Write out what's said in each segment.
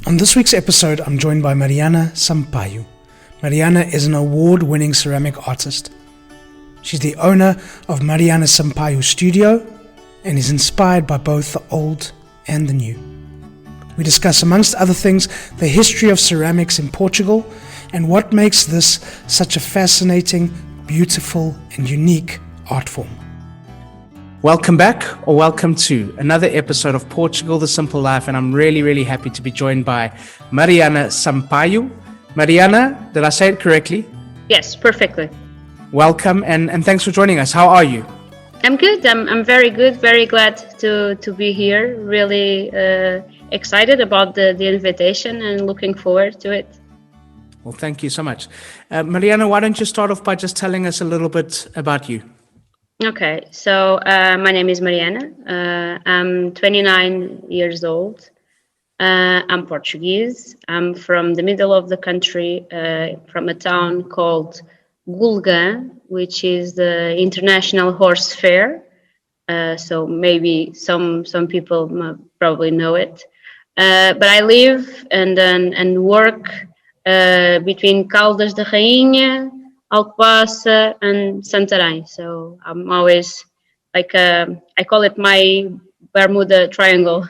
On this week's episode, I'm joined by Mariana Sampaio. Mariana is an award-winning ceramic artist. She's the owner of Mariana Sampaio Studio and is inspired by both the old and the new. We discuss, amongst other things, the history of ceramics in Portugal and what makes this such a fascinating, beautiful, and unique art form. Welcome back, or welcome to another episode of Portugal, The Simple Life, and I'm really happy to be joined by Mariana Sampaio. Mariana, did I say it correctly? Yes, perfectly. Welcome, and thanks for joining us. How are you? I'm good. I'm very good. Very glad to be here. Really excited about the invitation and looking forward to it. Well, thank you so much. Mariana, why don't you start off by just telling us a little bit about you? Okay, so my name is Mariana. I'm 29 years old. I'm Portuguese. I'm from the middle of the country, from a town called Gulgã, which is the International Horse Fair. So maybe some people probably know it. But I live and work between Caldas da Rainha, Alcobaça, and Santarém. So I'm always like I call it my Bermuda Triangle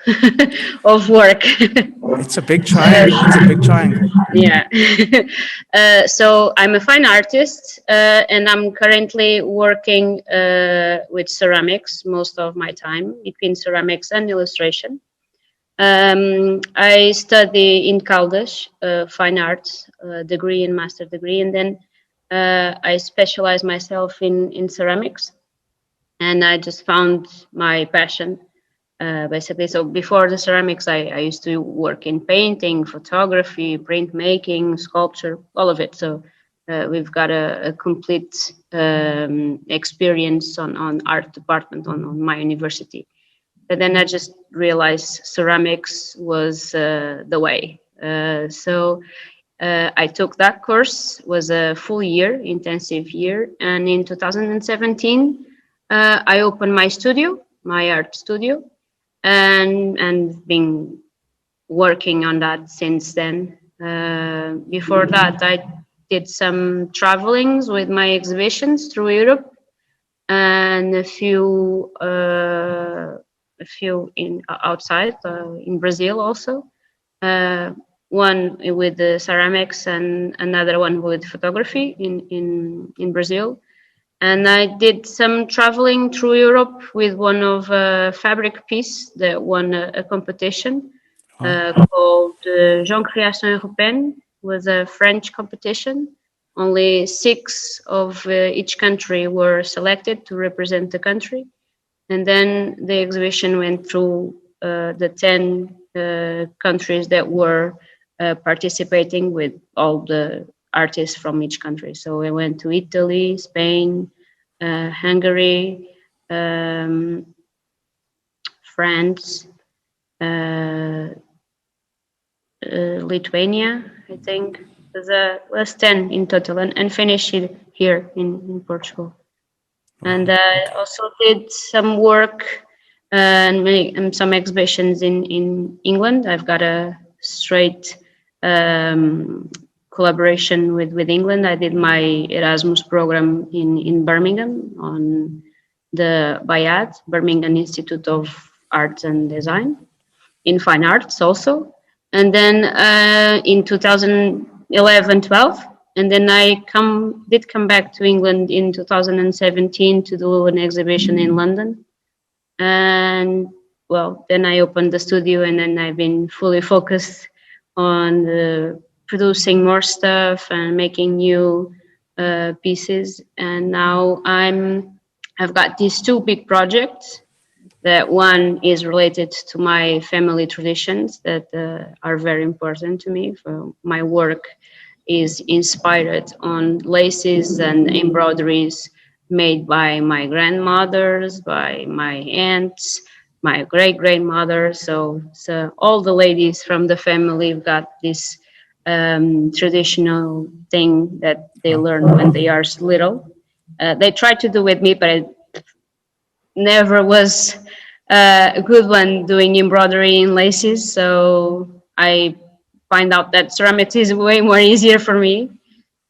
of work. It's a big triangle. Yeah. So I'm a fine artist, and I'm currently working with ceramics most of my time, between ceramics and illustration. I study in Caldas, fine arts degree and master degree, and then I specialize myself in ceramics, and I just found my passion basically. So before the ceramics, I used to work in painting, photography, printmaking, sculpture, all of it. So we've got a complete experience on art department on my university. But then I just realized ceramics was the way. So I took that course, was a full year, intensive year. And in 2017, I opened my studio, my art studio, and been working on that since then. Before that, I did some travelings with my exhibitions through Europe and a few in outside in Brazil also. One with the ceramics and another one with photography in Brazil. And I did some traveling through Europe with one of a fabric piece that won a competition called Jean Création Européenne. Was a French competition. Only 6 of each country were selected to represent the country. And then the exhibition went through the 10 countries that were participating with all the artists from each country. So I went to Italy, Spain, Hungary, France, Lithuania, I think. Was 10 in total, and finished it here in Portugal. And I also did some work and some exhibitions in England. I've got a straight collaboration with England. I did my Erasmus program in Birmingham on the BIAD, Birmingham Institute of Arts and Design, in fine arts also. And then in 2011-12, and then I did come back to England in 2017 to do an exhibition in London. And well, then I opened the studio, and then I've been fully focused on producing more stuff and making new pieces. And now I've got these 2 big projects. That one is related to my family traditions that are very important to me. For my work is inspired on laces and embroideries made by my grandmothers, by my aunts, my great-grandmother. So all the ladies from the family have got this traditional thing that they learn when they are little. They try to do with me, but I never was a good one doing embroidery in laces. So I find out that ceramics is way more easier for me.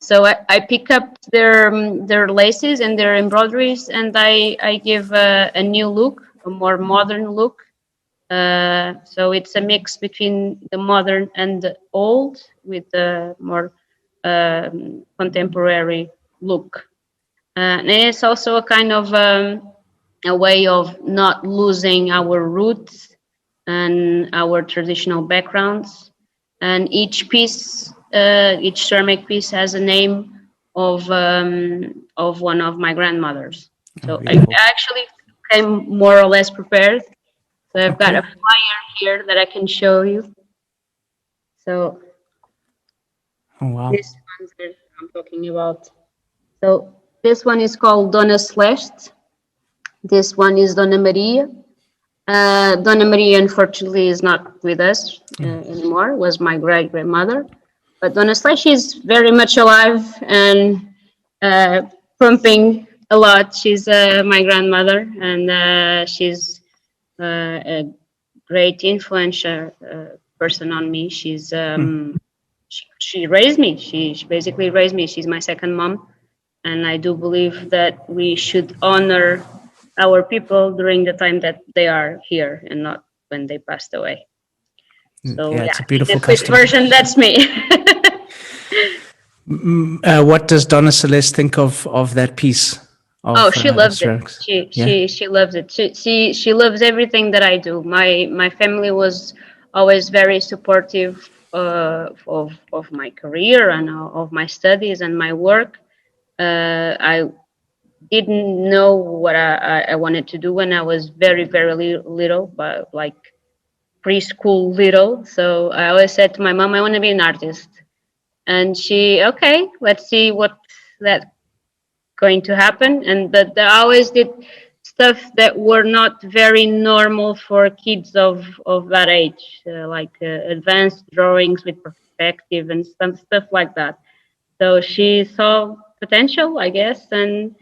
So I pick up their laces and their embroideries, and I give a new look, a more modern look. So it's a mix between the modern and the old with a more contemporary look. And it's also a kind of a way of not losing our roots and our traditional backgrounds. And each ceramic piece has a name of one of my grandmothers. So I Beautiful. actually came more or less prepared. So I've got Okay. a flyer here that I can show you. So Oh, wow. this one's that I'm talking about. So this one is called Dona Celeste. This one is Dona Maria. Dona Maria, unfortunately, is not with us anymore. Was my great grandmother, but Dona Celeste is very much alive and pumping a lot. She's my grandmother, and she's a great influential person on me. She raised me. She basically raised me. She's my second mom, and I do believe that we should honor our people during the time that they are here and not when they passed away. So Yeah, yeah, it's a in beautiful a quick custom. version, that's me. What does Donna Celeste think of that piece Oh, of she loves it. ceramics? She Yeah. she she loves it. She loves everything that I do. My family was always very supportive of my career and of my studies and my work. I didn't know what I wanted to do when I was very little, but like preschool little. So I always said to my mom, I want to be an artist. And she, okay, let's see what that going to happen. And but I always did stuff that were not very normal for kids of that age, like advanced drawings with perspective and stuff like that. So she saw potential, I guess, and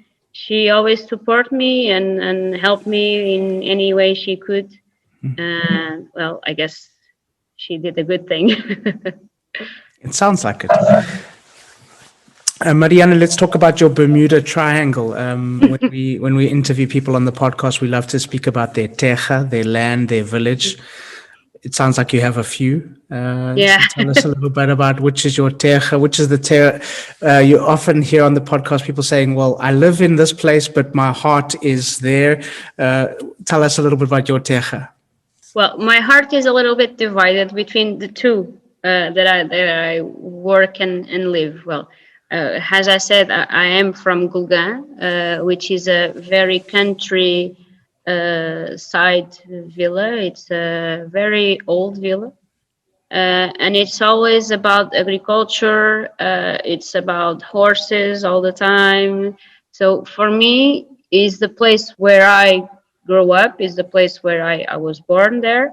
she always support me and helped me in any way she could. And well, I guess she did a good thing. It sounds like it. Mariana, let's talk about your Bermuda Triangle. When we interview people on the podcast, we love to speak about their terra, their land, their village. It sounds like you have a few. Yeah. So tell us a little bit about which is your terra, which is the terra. You often hear on the podcast people saying, well, I live in this place, but my heart is there. Tell us a little bit about your terra. Well, my heart is a little bit divided between the two that I work and live. Well, as I said, I am from Gulgan, which is a very country side villa. It's a very old villa. And it's always about agriculture. It's about horses all the time. So for me, is the place where I grew up. Is the place where I was born there.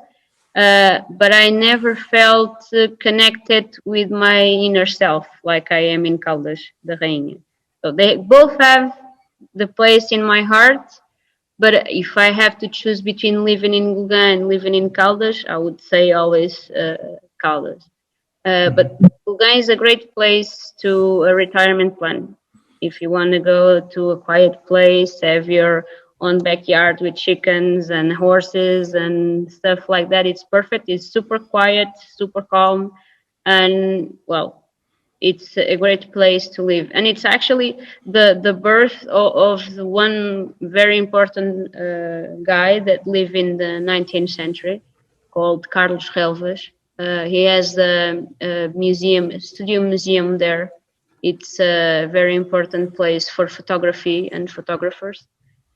But I never felt connected with my inner self like I am in Caldas de Rainha. So they both have the place in my heart. But if I have to choose between living in Gugan and living in Caldas, I would say always Caldas. But Gugan is a great place to a retirement plan. If you want to go to a quiet place, have your own backyard with chickens and horses and stuff like that, it's perfect. It's super quiet, super calm, and well, it's a great place to live. And it's actually the birth of the one very important guy that lived in the 19th century called Carlos Relvas. He has the museum, studio museum there. It's a very important place for photography and photographers.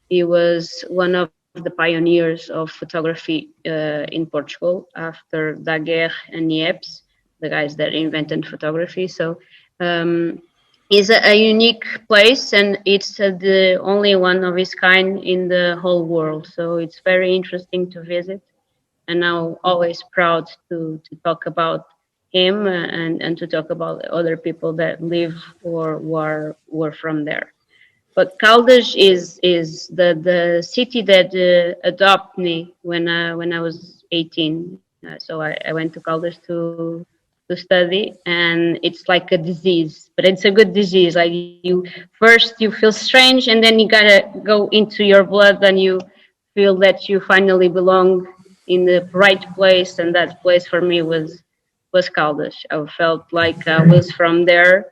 He was one of the pioneers of photography in Portugal after Daguerre and Niepce, the guys that invented photography. So it's a unique place, and it's the only one of its kind in the whole world. So it's very interesting to visit, and I'm always proud to talk about him and to talk about other people that live or were from there. But Caldas is the city that adopted me when I was 18. So I went to Caldas to to study, and it's like a disease, but it's a good disease. Like you first you feel strange, and then you gotta go into your blood, and you feel that you finally belong in the right place, and that place for me was Caldas. I felt like I was from there,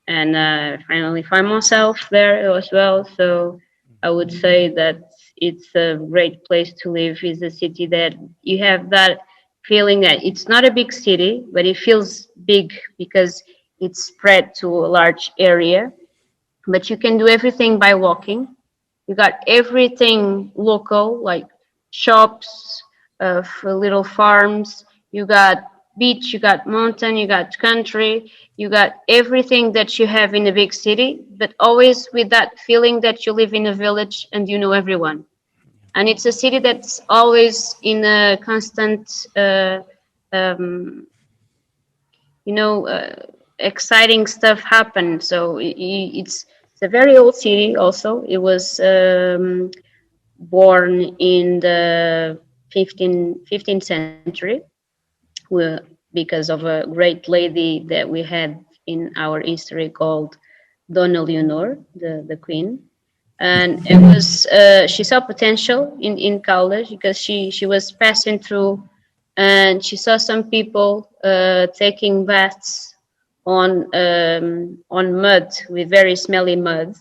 and finally find myself there as well. So I would say that it's a great place to live. It's a city that you have that feeling that it's not a big city, but it feels big because it's spread to a large area. But you can do everything by walking. You got everything local, like shops, little farms. You got beach, you got mountain, you got country. You got everything that you have in a big city, but always with that feeling that you live in a village and you know everyone. And it's a city that's always in a constant, um, you know, exciting stuff happen. So it's a very old city. Also, it was born in the 15th century, because of a great lady that we had in our history called Donna Leonor, the queen. And it was she saw potential in college because she was passing through, and she saw some people taking baths on mud, with very smelly mud,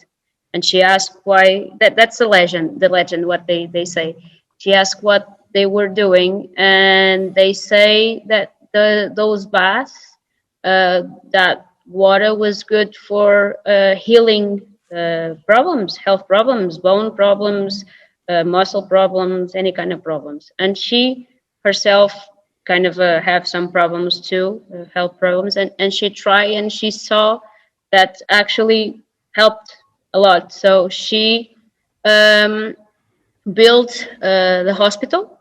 and she asked why. That's the legend what they say. She asked what they were doing, and they say that those baths, that water was good for healing problems, health problems, bone problems, muscle problems, any kind of problems. And she herself kind of have some problems too, health problems, and she tried, and she saw that actually helped a lot. So she um, built the hospital.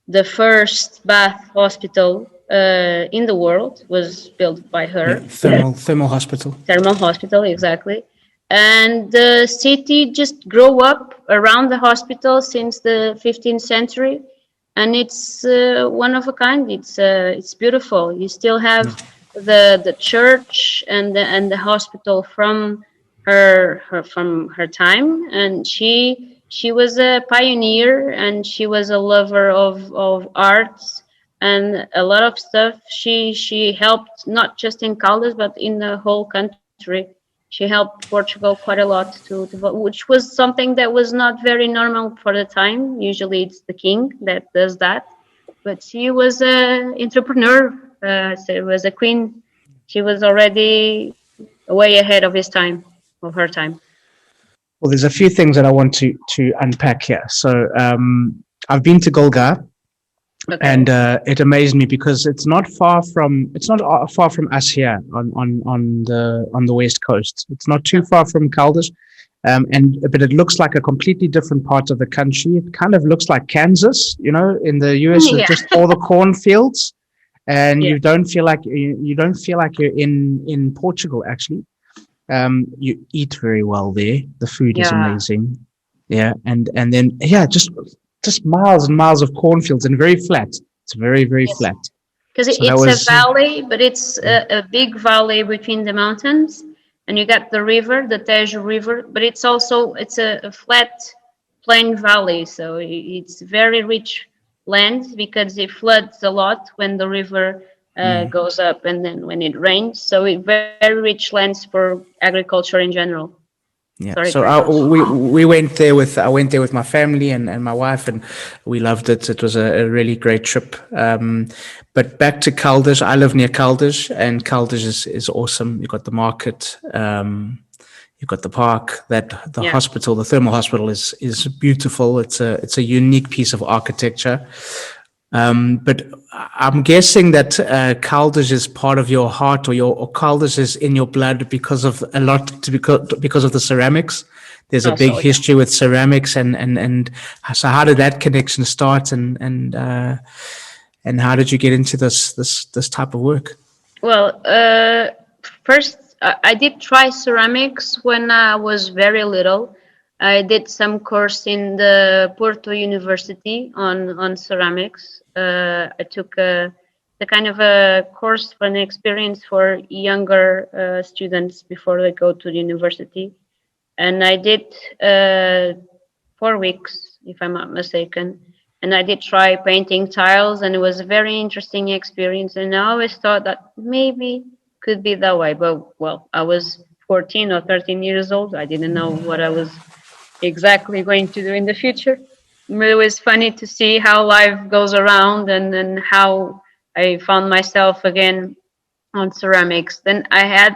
The first bath hospital in the world was built by Yeah, her. thermal hospital. Thermal hospital, exactly. And the city just grew up around the hospital since the 15th century, and it's one of a kind. It's beautiful. You still have the church and the hospital from her time, and she was a pioneer, and she was a lover of arts and a lot of stuff. She helped not just in Caldas but in the whole country. She helped Portugal quite a lot to which was something that was not very normal for the time. Usually it's the king that does that, but she was a entrepreneur. So it was a queen. She was already way ahead of his time, of her time. Well, there's a few things that I want to unpack here. So I've been to Golgar, Okay. and it amazed me because it's not far from us here on the west coast. It's not too far from Caldas, and but it looks like a completely different part of the country. It kind of looks like Kansas, in the US, with Yeah. just all the cornfields, and Yeah. you don't feel like you're in Portugal actually. You eat very well there. The food is Yeah. amazing. Yeah, and then yeah, just miles and miles of cornfields and very flat. It's very, very Yes. flat. Because So that it's a was valley, but it's yeah, a big valley between the mountains, and you got the river, the Tejo River, but it's a flat, plain valley, so it's very rich land because it floods a lot when the river goes up, and then when it rains, so it very rich lands for agriculture in general. yeah. Sorry to So interrupt. we went there with I went there with my family and my wife, and we loved it. It was a really great trip. But back to Caldas, I live near Caldas, and Caldas is awesome. You've got the market. You've got the park. That the Yeah. hospital, the thermal hospital, is beautiful. It's a unique piece of architecture. But I'm guessing that Caldas is part of your heart, or Caldas is in your blood because of a lot because of the ceramics. There's a big Also, yeah. history with ceramics, and so how did that connection start, and how did you get into this type of work? Well, first, I did try ceramics when I was very little. I did some course in the Porto University on ceramics. I took the kind of a course for an experience for younger students before they go to the university. And I did 4 weeks, if I'm not mistaken. And I did try painting tiles, and it was a very interesting experience. And I always thought that maybe could be that way, but well, I was 14 or 13 years old. I didn't know what I was exactly going to do in the future. It was funny to see how life goes around, and then how I found myself again on ceramics. Then I had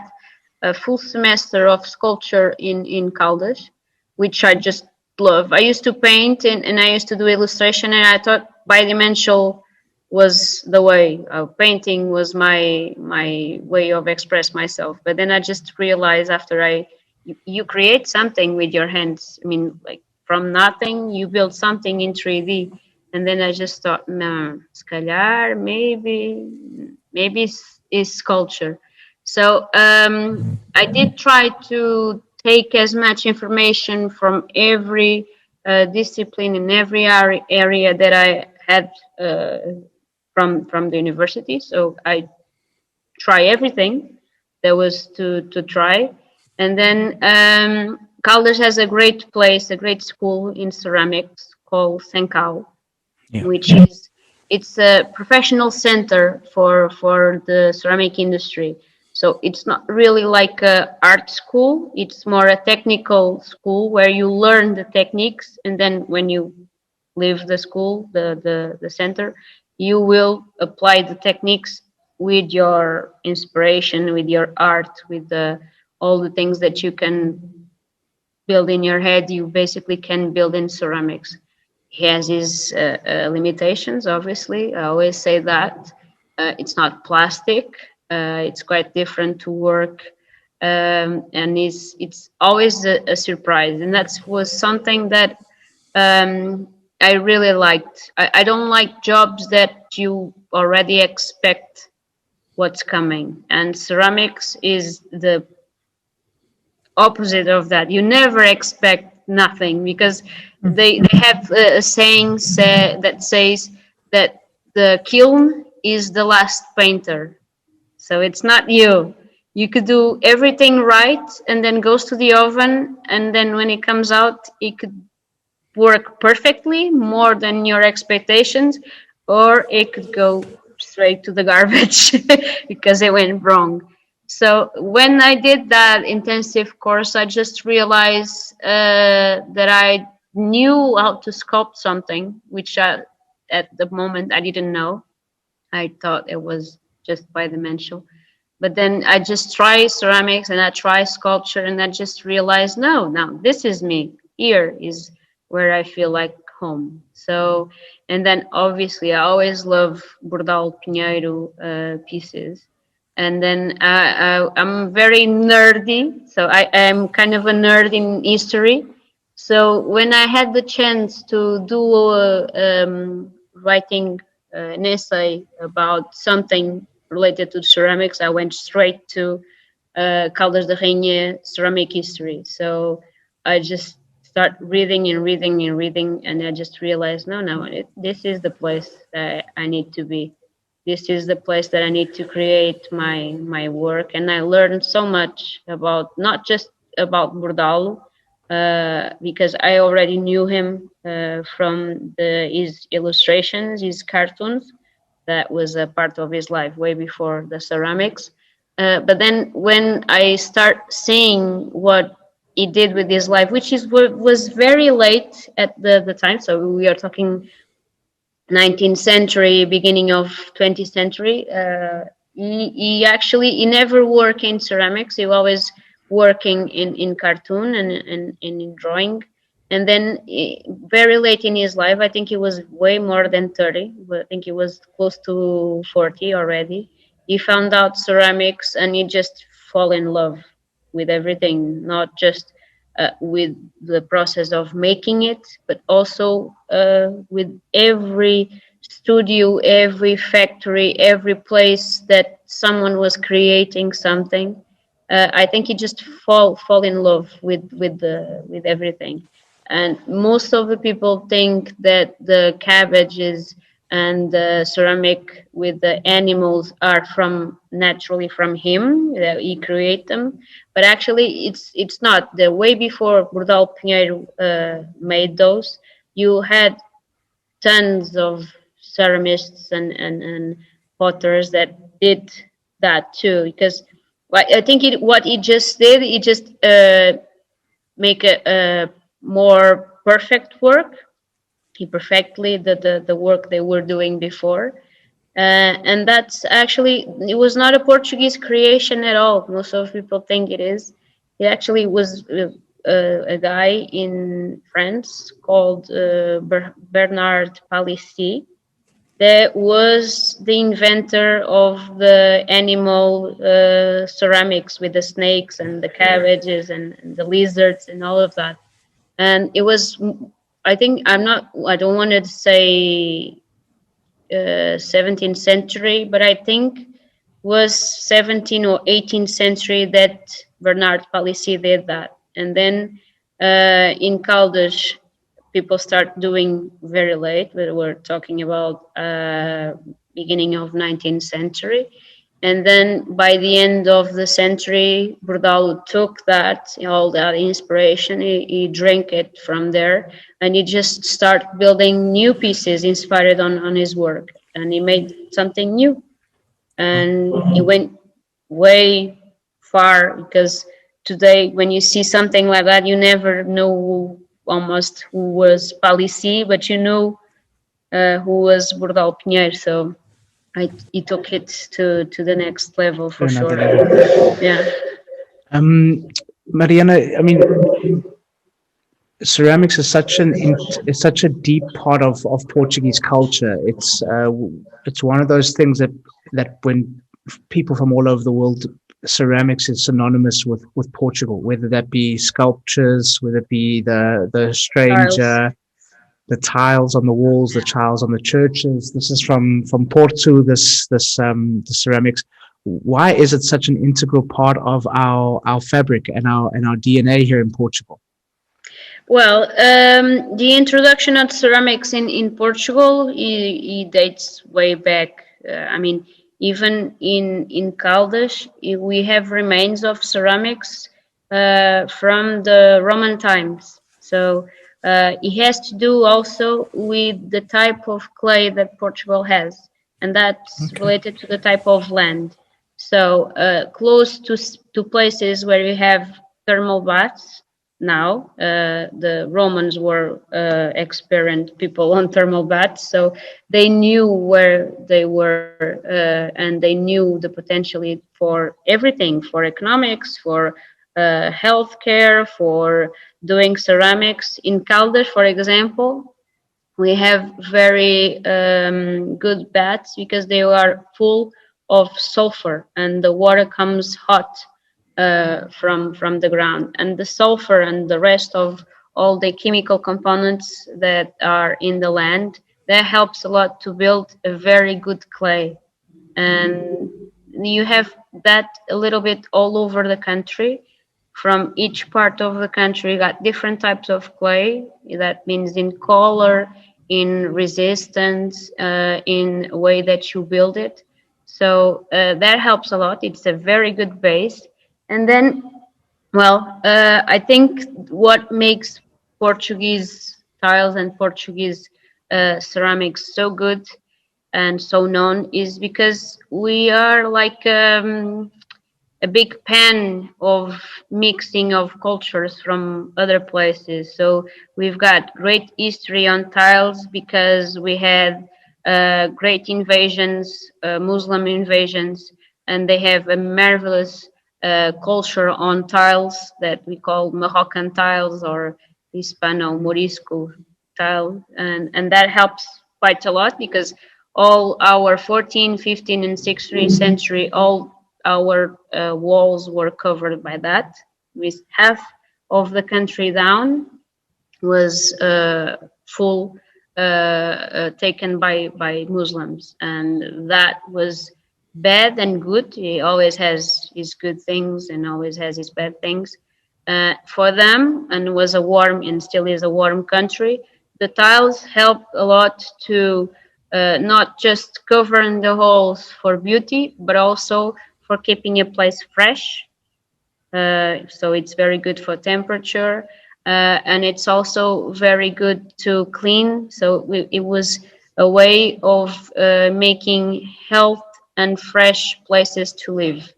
a full semester of sculpture in Caldas, which I just love. I used to paint, and I used to do illustration, and I thought bidimensional was the way. Painting was my way of express myself. But then I just realized after you create something with your hands. I mean, like from nothing, you build something in 3D. And then I just thought, no, se calhar, maybe is sculpture. So I did try to take as much information from every discipline in every area that I had from the university. So I try everything there was to try. And then Caldas has a great place, a great school in ceramics called Sencao, Yeah. which is it's a professional center for the ceramic industry. So it's not really like a art school. It's more a technical school where you learn the techniques, and then when you leave the school, the center, you will apply the techniques with your inspiration, with your art, with the all the things that you can build in your head. You basically can build in ceramics. He has his limitations, obviously. I always say that. It's not plastic. It's quite different to work. And it's always a surprise. And that was something that I really liked. I don't like jobs that you already expect what's coming. And ceramics is the opposite of that. You never expect nothing, because they have a saying that says that the kiln is the last painter. So it's not you. You could do everything right, and then goes to the oven, and then when it comes out, it could work perfectly, more than your expectations, or it could go straight to the garbage because it went wrong. So when I did that intensive course, I just realized that I knew how to sculpt something, which at the moment I didn't know. I thought it was just bidimensional. But then I just try ceramics, and I try sculpture, and I just realized, no, now this is me. Here is where I feel like home. So, and then obviously I always love Bordal Pinheiro pieces. And then I'm very nerdy, so I am kind of a nerd in history. So when I had the chance to do writing an essay about something related to ceramics, I went straight to Caldas da Rainha ceramic history. So I just start reading and reading and reading, and I just realized, no, this is the place that I need to be. This is the place that I need to create my work. And I learned so much about, not just about Bordalo, because I already knew him from his illustrations, his cartoons. That was a part of his life way before the ceramics. But then when I start seeing what he did with his life, which is was very late at the time, so we are talking 19th century, beginning of 20th century. He never worked in ceramics. He always working in cartoon and in drawing. And then very late in his life, I think he was way more than 30, but I think he was close to 40 already. He found out ceramics, and he just fall in love with everything, not just with the process of making it, but also with every studio, every factory, every place that someone was creating something. I think he just fall in love with everything. And most of the people think that the cabbage is and the ceramic with the animals are from naturally from him, that he create them. But actually it's not. The way before Bordal Pinheiro made those, you had tons of ceramists and potters that did that too, because I think what he just did, he just make a more perfect work. He perfectly the work they were doing before. And that's actually, it was not a Portuguese creation at all. Most of people think it is. It actually was a guy in France called Bernard Palissy that was the inventor of the animal ceramics with the snakes and the cabbages and the lizards and all of that. And it was, I think, I don't want to say 17th century, but I think was 17th or 18th century that Bernard Palissy did that. And then in Caldas, people start doing very late. We're talking about beginning of 19th century. And then by the end of the century, Bordalo took that, all that inspiration, he drank it from there, and he just started building new pieces inspired on his work. And he made something new. And he went way far, because today, when you see something like that, you never know almost who was Palissy, but you know who was Bordal Pinheiro. So he took it to the next level To for another sure. level. Yeah. Um, Mariana, I mean, ceramics is is such a deep part of Portuguese culture. It's one of those things that when people from all over the world, ceramics is synonymous with Portugal, whether that be sculptures, whether it be the Tiles. stranger, the tiles on the walls, the tiles on the churches. This is from Porto. The ceramics. Why is it such an integral part of our fabric and our DNA here in Portugal? Well, the introduction of ceramics in Portugal, it dates way back. I mean, even in Caldas, we have remains of ceramics from the Roman times. So it has to do also with the type of clay that Portugal has, and that's Okay. related to the type of land. So close to places where we have thermal baths now. The Romans were experienced people on thermal baths, so they knew where they were, and they knew the potential for everything, for economics, for healthcare, for doing ceramics. In Caldas, for example, we have very good baths because they are full of sulfur, and the water comes hot from the ground, and the sulfur and the rest of all the chemical components that are in the land, that helps a lot to build a very good clay. And you have that a little bit all over the country. From each part of the country, you got different types of clay. That means in color, in resistance, in a way that you build it. So that helps a lot. It's a very good base. And then, well, I think what makes Portuguese tiles and Portuguese ceramics so good and so known is because we are like a big pan of mixing of cultures from other places. So we've got great history on tiles because we had great invasions, Muslim invasions, and they have a marvelous culture on tiles that we call Moroccan tiles or Hispano Morisco tile, and that helps quite a lot because all our 14th, 15th, and 16th century, all our walls were covered by that, with half of the country down was full taken by Muslims, and that was bad and good. He always has his good things and always has his bad things. For them, and was a warm and still is a warm country. The tiles help a lot to not just covering the holes for beauty, but also for keeping a place fresh. So it's very good for temperature, and it's also very good to clean. So it was a way of making health and fresh places to live.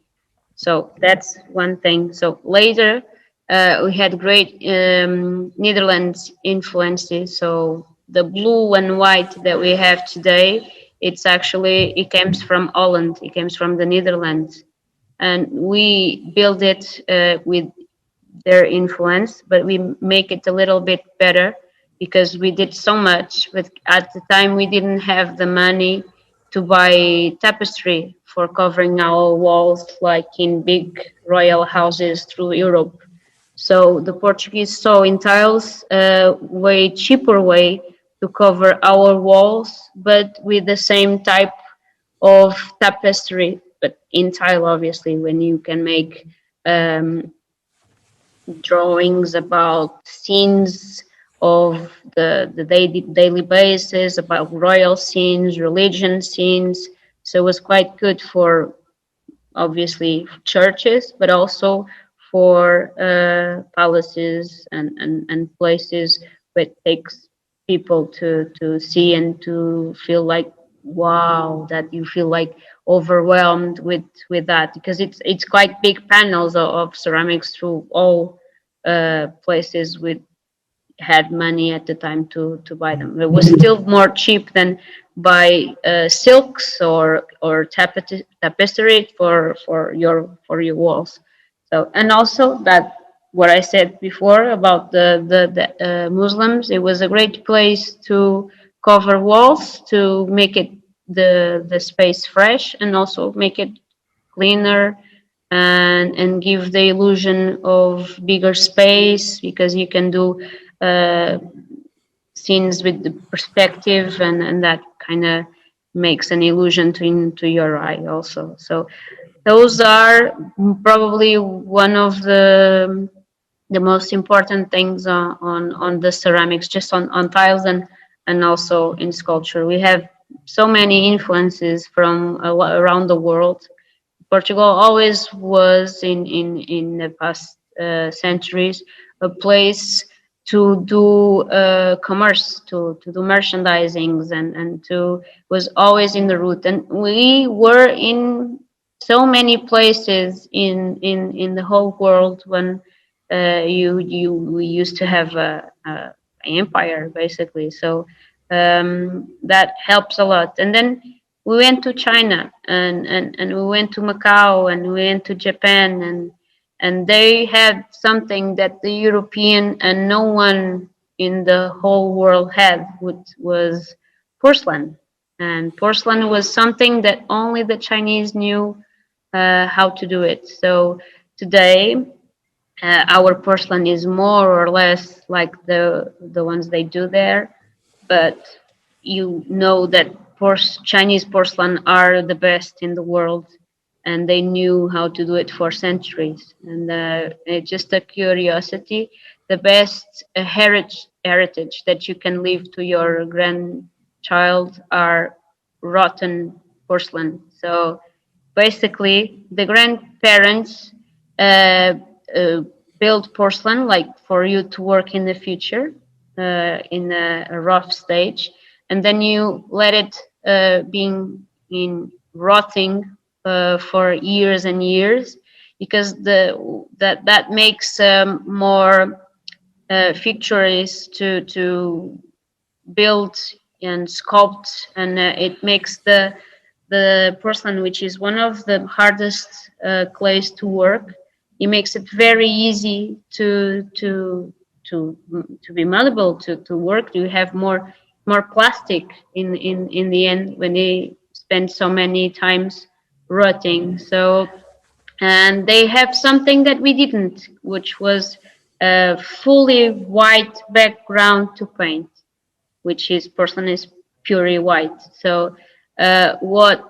So that's one thing. So later, we had great Netherlands influences. So the blue and white that we have today, it comes from Holland. It comes from the Netherlands, and we build it with their influence, but we make it a little bit better because we did so much. But at the time, we didn't have the money to buy tapestry for covering our walls like in big royal houses through Europe. So the Portuguese saw in tiles a way cheaper way to cover our walls, but with the same type of tapestry, but in tile, obviously, when you can make um, drawings about scenes of the daily basis, about royal scenes, religion scenes. So it was quite good for obviously churches, but also for palaces and places where it takes people to see and to feel like wow, that you feel like overwhelmed with that because it's quite big panels of ceramics through all places with had money at the time to buy them. It was still more cheap than buy silks or tapestry for your walls. So and also that what I said before about the Muslims, it was a great place to cover walls to make it the space fresh and also make it cleaner and give the illusion of bigger space because you can do uh, scenes with the perspective and that kind of makes an illusion into your eye also. So those are probably one of the most important things on the ceramics, just on tiles and also in sculpture. We have so many influences from around the world. Portugal always was in the past centuries a place to do commerce, to do merchandisings, and to was always in the route. And we were in so many places in the whole world when you we used to have a empire basically. So that helps a lot. And then we went to China and we went to Macau and we went to Japan and they had something that the European and no one in the whole world had, which was porcelain. And porcelain was something that only the Chinese knew how to do it. So today, our porcelain is more or less like the ones they do there, but you know that Chinese porcelain are the best in the world, and they knew how to do it for centuries. And it's just a curiosity. The best heritage that you can leave to your grandchild are rotten porcelain. So basically, the grandparents uh, uh, build porcelain like for you to work in the future in a rough stage, and then you let it being in rotting for years and years because that makes more features to build and sculpt, and it makes the porcelain, which is one of the hardest clays to work. It makes it very easy to be malleable to work. You have more plastic in the end when they spend so many times rotting. So and they have something that we didn't, which was a fully white background to paint, which is porcelain is purely white. So what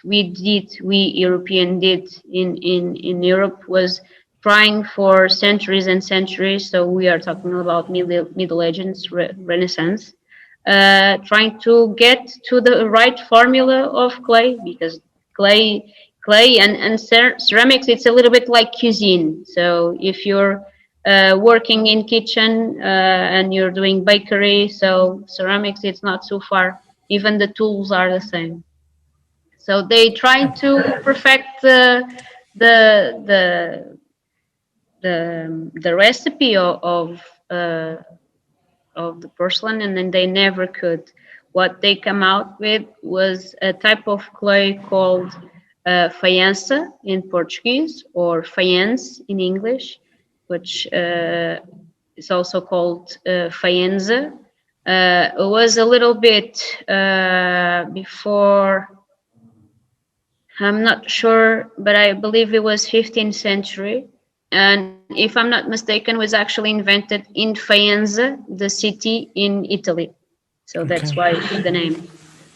we European did in Europe was trying for centuries and centuries. So we are talking about Middle Ages, Renaissance. trying to get to the right formula of clay, because clay and ceramics, it's a little bit like cuisine. So if you're working in kitchen and you're doing bakery, so ceramics, it's not so far. Even the tools are the same. So they try to perfect the the the recipe uh, of the porcelain, and then they never could. What they come out with was a type of clay called faiança in Portuguese, or faience in English, which is also called faienza. It was a little bit before, I'm not sure, but I believe it was 15th century. And if I'm not mistaken, was actually invented in Faenza, the city in Italy. So that's Okay. why the name.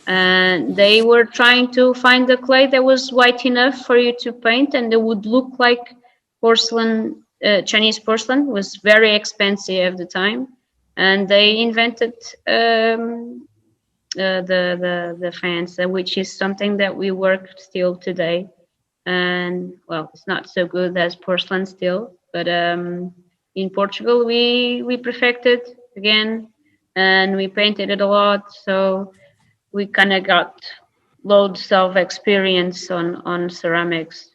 And they were trying to find a clay that was white enough for you to paint, and it would look like porcelain. Chinese porcelain was very expensive at the time, and they invented the fans, which is something that we work still today. And well, it's not so good as porcelain still, but in Portugal we perfected again, and we painted it a lot. So we kind of got loads of experience on ceramics.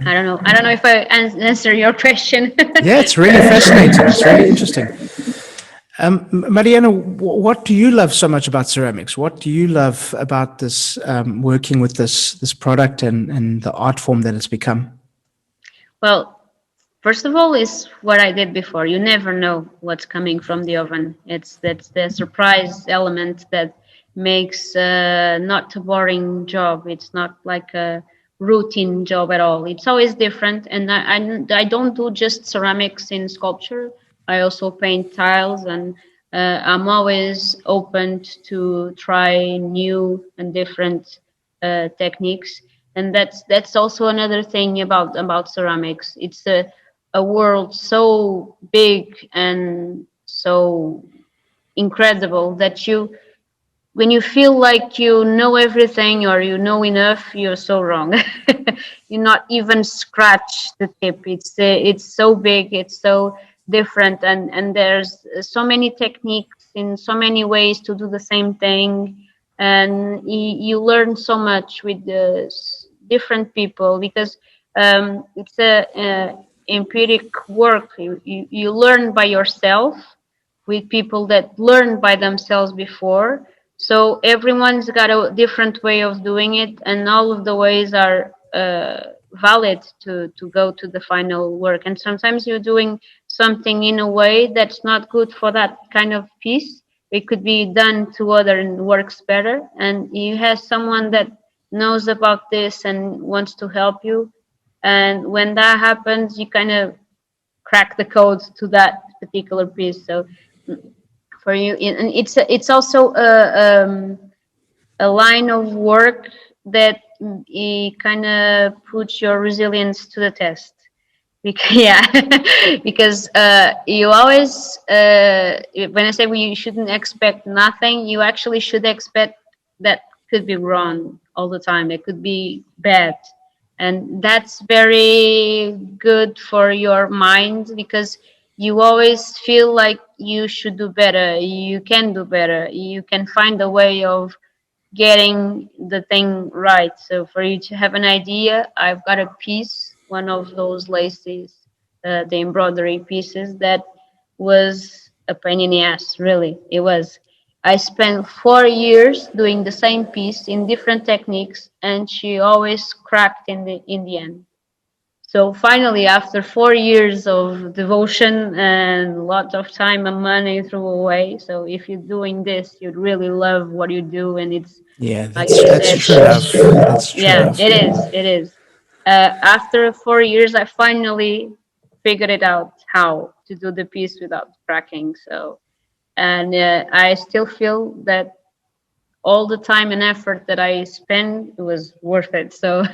I don't know if I answer your question. Yeah, it's really fascinating. It's really interesting. Mariana, what do you love so much about ceramics? What do you love about this working with this product and the art form that it's become? Well, first of all, is what I did before. You never know what's coming from the oven. That's the surprise element that makes not a boring job. It's not like a routine job at all. It's always different. And I don't do just ceramics in sculpture. I also paint tiles, and I'm always open to try new and different techniques. And that's also another thing about ceramics. It's a world so big and so incredible that when you feel like you know everything or you know enough, you're so wrong. You not even scratch the tip. It's so big, it's so different, and there's so many techniques in so many ways to do the same thing, and you learn so much with the different people, because it's a empiric work. You learn by yourself with people that learned by themselves before. So everyone's got a different way of doing it, and all of the ways are valid to go to the final work. And sometimes you're doing something in a way that's not good for that kind of piece. It could be done to other and works better. And you have someone that knows about this and wants to help you. And when that happens, you kind of crack the code to that particular piece. So for you, and it's also a line of work that it kind of puts your resilience to the test. Because, yeah, because you always when I say you shouldn't expect nothing, you actually should expect that could be wrong all the time. It could be bad, and that's very good for your mind, because you always feel like you should do better, you can do better, you can find a way of getting the thing right. So for you to have an idea, I've got a piece, one of those laces, the embroidery pieces, that was a pain in the ass, really. It was. I spent 4 years doing the same piece in different techniques, and she always cracked in the end. So finally, after 4 years of devotion and lots of time and money threw away. So if you're doing this, you'd really love what you do, and it's Yeah, like you that's true said, love. That's true yeah, love. it is. It is. After 4 years, I finally figured it out how to do the piece without cracking. So, and I still feel that all the time and effort that I spent, it was worth it. So,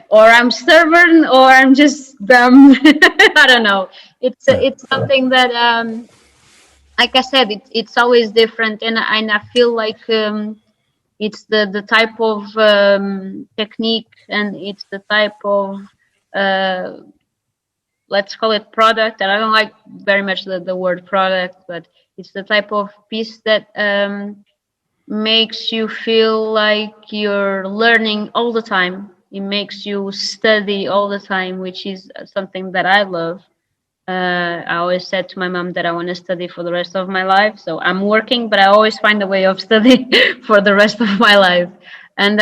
or I'm stubborn, or I'm just dumb. I don't know. It's something that like I said, it's always different, and I feel like it's the type of technique, and it's the type of uh, let's call it product. And I don't like very much the word product, but it's the type of piece that makes you feel like you're learning all the time. It makes you study all the time, which is something that I love. I always said to my mom that I want to study for the rest of my life. So I'm working, but I always find a way of studying for the rest of my life. And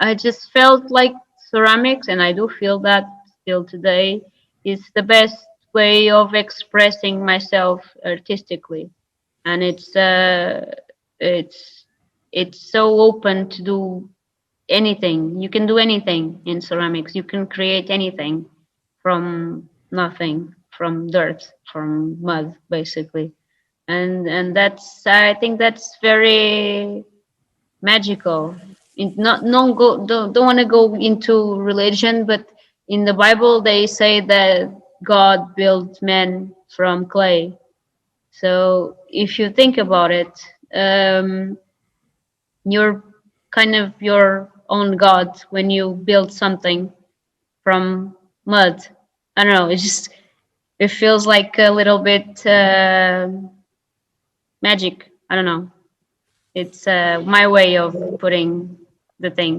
I just felt like ceramics, and I do feel that still today, is the best way of expressing myself artistically. And it's it's so open to do anything. You can do anything in ceramics. You can create anything from nothing, from dirt, from mud, basically. And that's, I think that's very magical. Not don't want to go into religion, but in the Bible they say that God built man from clay. So if you think about it, you're kind of your own God when you build something from mud. I don't know. It's just, it feels like a little bit magic. I don't know. It's my way of putting the thing.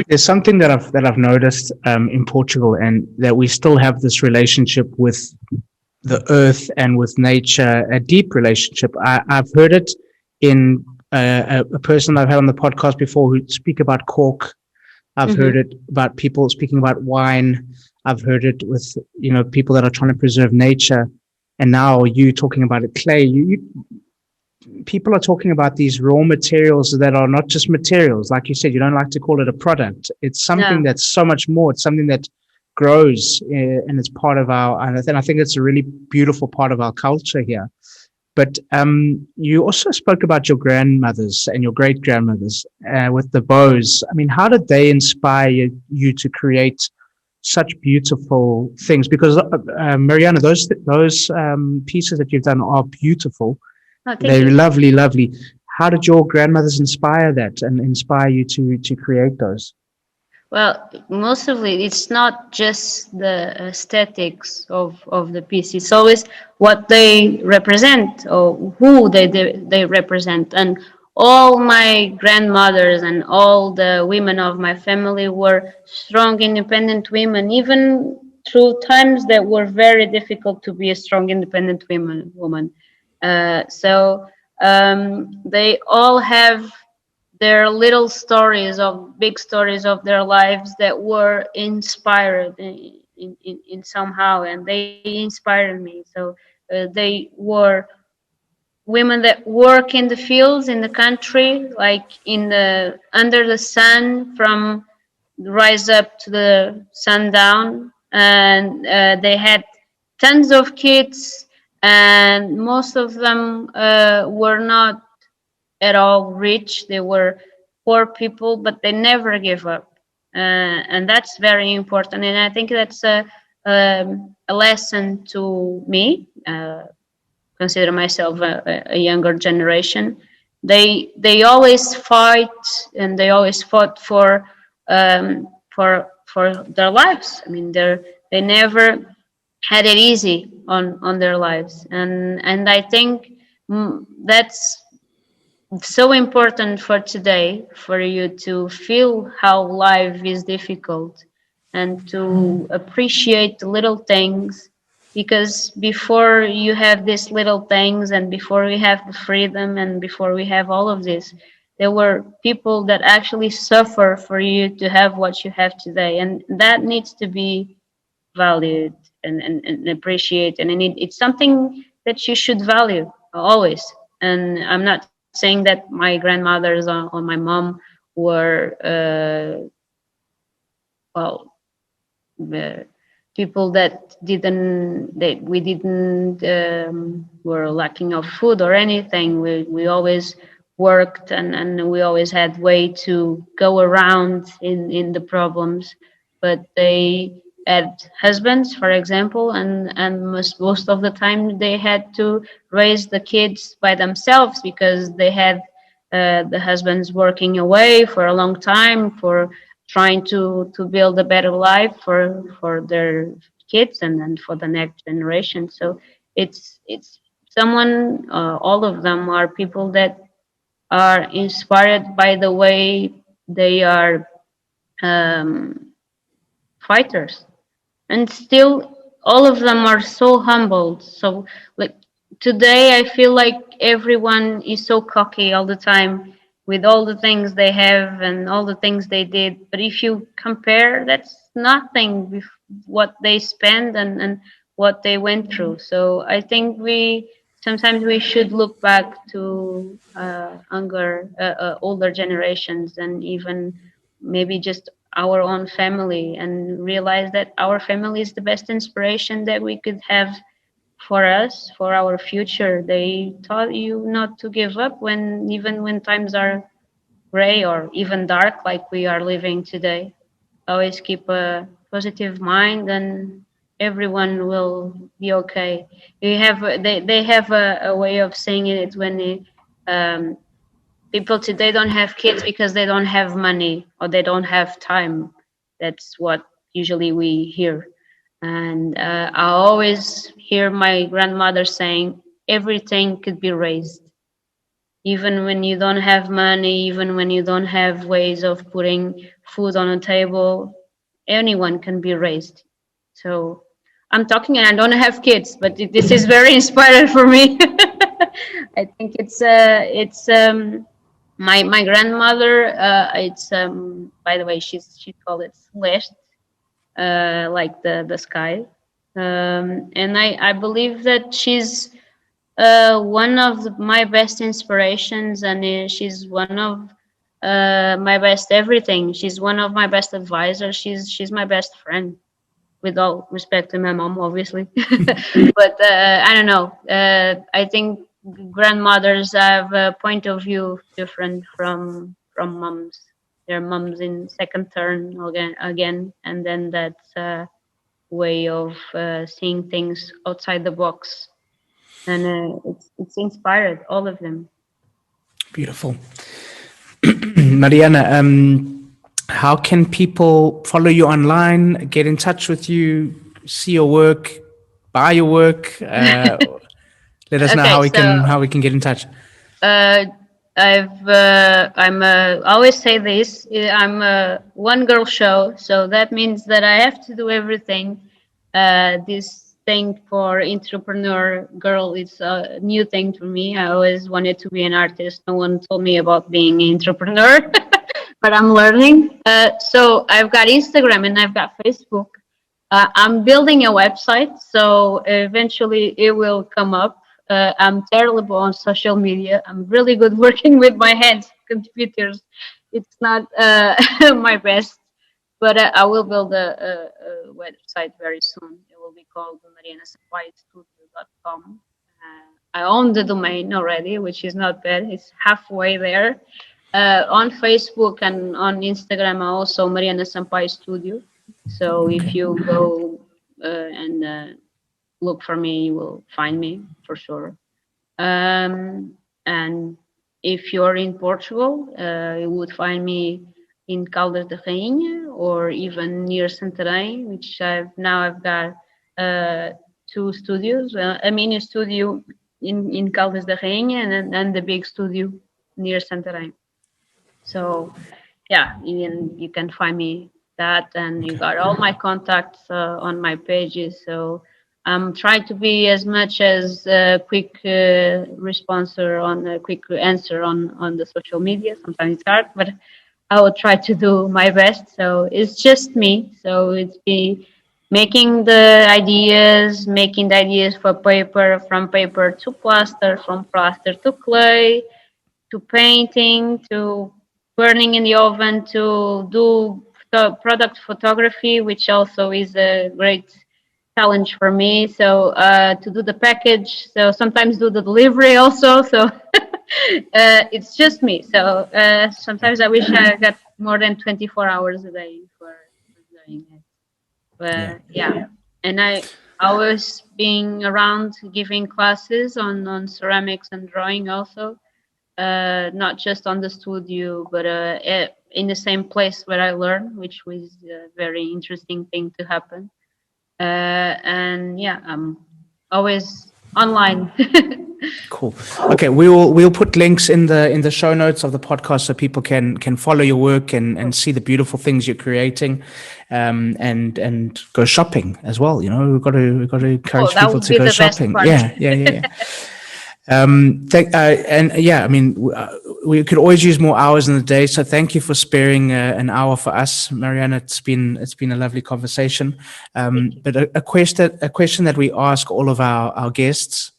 There's something that I've noticed in Portugal, and that we still have this relationship with the earth and with nature, a deep relationship. I've heard it in a person I've had on the podcast before who speak about cork. I've heard Hmm. it about people speaking about wine. I've heard it with, people that are trying to preserve nature. And now you talking about it, clay. People are talking about these raw materials that are not just materials. Like you said, you don't like to call it a product. It's something No. that's so much more. It's something that grows, and it's part of our, and I think it's a really beautiful part of our culture here. But you also spoke about your grandmothers and your great grandmothers with the bows. I mean, how did they inspire you to create such beautiful things? Because Mariana, those pieces that you've done are beautiful. Oh, thank They're you. lovely, lovely. How did your grandmothers inspire that and inspire you to create those? Well, mostly it's not just the aesthetics of the piece. It's always what they represent or who they represent. And all my grandmothers and all the women of my family were strong, independent women, even through times that were very difficult to be a strong, independent woman. They all have their little stories of big stories of their lives that were inspired in somehow, and they inspired me. So they were women that work in the fields in the country, like in the under the sun from rise up to the sundown, and they had tons of kids, and most of them were not at all rich. They were poor people, but they never give up. And that's very important. And I think that's a lesson to me. Consider myself a younger generation. They always fight, and they always fought for their lives. I mean, they never had it easy on their lives, and I think that's so important for today, for you to feel how life is difficult and to appreciate the little things, because before you have these little things, and before we have the freedom, and before we have all of this, there were people that actually suffer for you to have what you have today, and that needs to be valued and appreciate, and it's something that you should value always. And I'm not saying that my grandmothers or my mom were well, uh, people that we didn't were lacking of food or anything. We always worked, and we always had way to go around in the problems. But they had husbands, for example, and most of the time they had to raise the kids by themselves because they had the husbands working away for a long time for trying to build a better life for their kids and then for the next generation. So it's someone, all of them are people that are inspired by the way they are um, fighters, and still all of them are so humbled. So like today I feel like everyone is so cocky all the time with all the things they have and all the things they did, but if you compare, that's nothing with what they spend and what they went through. So I think we sometimes we should look back to older generations and even maybe just our own family and realize that our family is the best inspiration that we could have for us, for our future. They taught you not to give up when even when times are gray or even dark like we are living today. Always keep a positive mind and everyone will be okay. They have a way of saying it when um, people today don't have kids because they don't have money or they don't have time. That's what usually we hear. And I always hear my grandmother saying, everything could be raised. Even when you don't have money, even when you don't have ways of putting food on a table, anyone can be raised. So I'm talking and I don't have kids, but this is very inspiring for me. I think it's my grandmother. It's by the way, she called it Celeste, like the sky. And I believe that she's one of my best inspirations, and she's one of my best everything. She's one of my best advisors. She's my best friend, with all respect to my mom, obviously. But I don't know. I think grandmothers have a point of view different from moms. They're moms in second turn again, and then that's a way of seeing things outside the box, and it's inspired all of them. Beautiful. Mariana, how can people follow you online, get in touch with you, see your work, buy your work? Let us know Okay, so how we can get in touch. Uh, I always say this. I'm a one girl show, so that means that I have to do everything. This thing for entrepreneur girl is a new thing for me. I always wanted to be an artist. No one told me about being an entrepreneur, but I'm learning. So I've got Instagram and I've got Facebook. I'm building a website, so eventually it will come up. I'm terrible on social media. I'm really good working with my hands, computers. It's not my best, but I will build a website very soon. It will be called marianasampaiostudio.com. I own the domain already, which is not bad. It's halfway there. On Facebook and on Instagram, I also Mariana Sampaio Studio. So if Okay. you go and look for me, you will find me for sure. And if you're in Portugal, you would find me in Caldas da Rainha or even near Santarém, which I've got two studios, a mini studio in Caldas da Rainha and the big studio near Santarém. So yeah, you can find me that, and you Okay. got all my contacts on my pages. So I'm trying to be as much as a quick response or on a quick answer on the social media. Sometimes it's hard, but I will try to do my best. So it's just me. So it's be making the ideas for paper, from paper to plaster, from plaster to clay, to painting, to burning in the oven, to do product photography, which also is a great challenge for me. So to do the package, so sometimes do the delivery also. So it's just me. So sometimes I wish I got more than 24 hours a day for doing it. Yeah. And I was being around giving classes on ceramics and drawing also, not just on the studio, but in the same place where I learned, which was a very interesting thing to happen. And yeah, I'm always online. Cool. Okay, we'll put links in the show notes of the podcast so people can follow your work and see the beautiful things you're creating, and go shopping as well. You know, we've got to encourage That people would to be go the best shopping. part. Yeah. And yeah, I mean, we could always use more hours in the day. So thank you for sparing an hour for us, Mariana. It's been a lovely conversation. But a question that we ask all of our guests: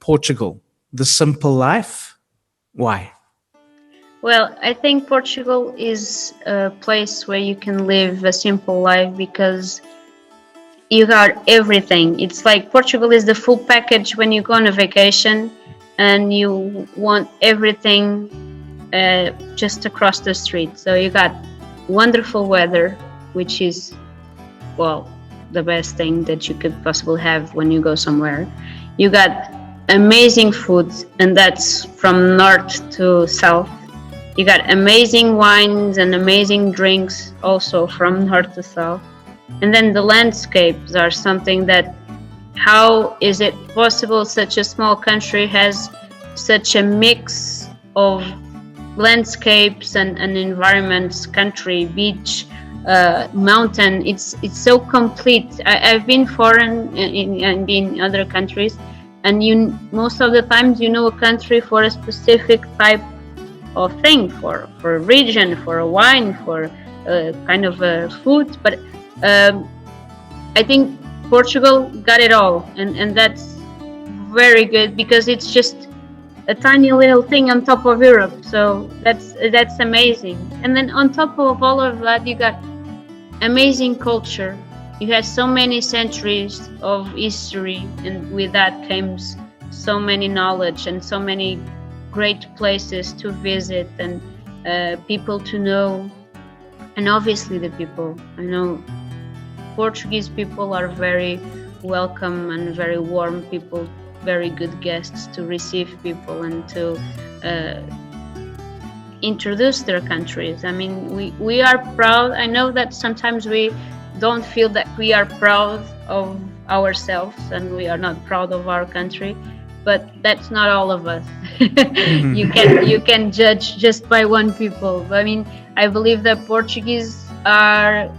Portugal, the simple life. Why? Well, I think Portugal is a place where you can live a simple life because you got everything. It's like Portugal is the full package when you go on a vacation and you want everything just across the street. So you got wonderful weather, which is, well, the best thing that you could possibly have when you go somewhere. You got amazing food, and that's from north to south. You got amazing wines and amazing drinks also from north to south. And then the landscapes are something that, how is it possible such a small country has such a mix of landscapes and environments, country, beach, mountain. It's so complete. I've been foreign and been in other countries, and most of the times you know a country for a specific type of thing, for a region, for a wine, for a kind of a food. But I think Portugal got it all, and that's very good because it's just a tiny little thing on top of Europe. So that's amazing. And then on top of all of that, you got amazing culture. You have so many centuries of history, and with that comes so many knowledge and so many great places to visit and people to know. And obviously the people. I know Portuguese people are very welcome and very warm people, very good guests to receive people and to introduce their countries. I mean, we are proud. I know that sometimes we don't feel that we are proud of ourselves and we are not proud of our country, but that's not all of us. You can judge just by one people. I mean, I believe that Portuguese are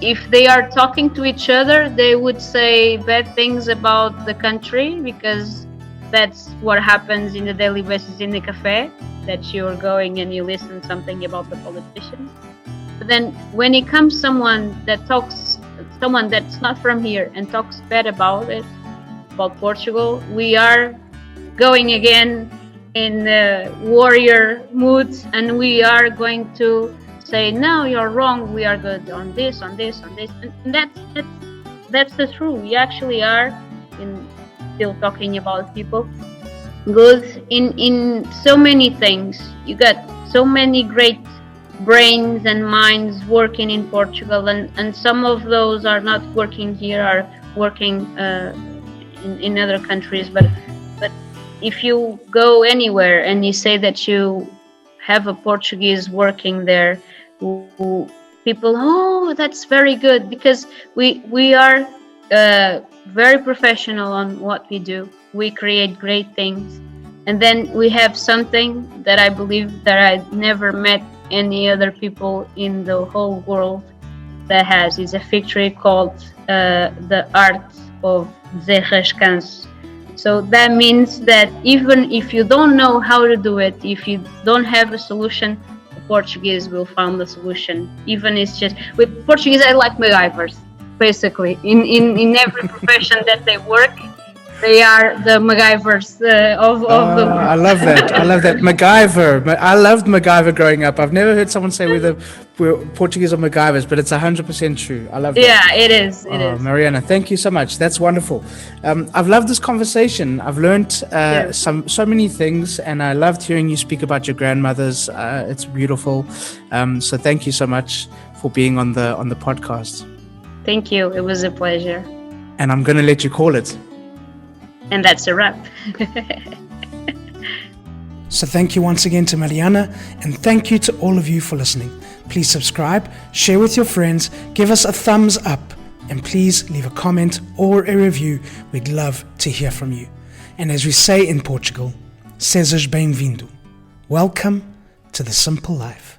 if they are talking to each other, they would say bad things about the country, because that's what happens in the daily basis in the cafe, that you're going and you listen something about the politicians. But then when it comes someone that's not from here and talks bad about it, about Portugal, we are going again in the warrior mood, and we are going to say, no, you're wrong, we are good on this, and that's the truth. We actually are still talking about people good in so many things. You got so many great brains and minds working in Portugal, and some of those are not working here, are working in other countries. But if you go anywhere and you say that you have a Portuguese working there, people, oh, that's very good, because we are very professional on what we do. We create great things, and then we have something that I believe that I never met any other people in the whole world that has. Is a factory called the art of descanso. So that means that even if you don't know how to do it, if you don't have a solution, the Portuguese will find the solution. Even it's just with Portuguese, I like MacGyvers, basically in every profession that they work. They are the MacGyvers of the. I love that. I love that. MacGyver. I loved MacGyver growing up. I've never heard someone say we're Portuguese or MacGyvers, but it's 100% true. I love that. Yeah, it is. It is. Mariana, thank you so much. That's wonderful. I've loved this conversation. I've learned so many things, and I loved hearing you speak about your grandmothers. It's beautiful. So thank you so much for being on the podcast. Thank you. It was a pleasure. And I'm going to let you call it. And that's a wrap. So thank you once again to Mariana, and thank you to all of you for listening. Please subscribe, share with your friends, give us a thumbs up, and please leave a comment or a review. We'd love to hear from you. And as we say in Portugal, sejas bem-vindo. Welcome to the simple life.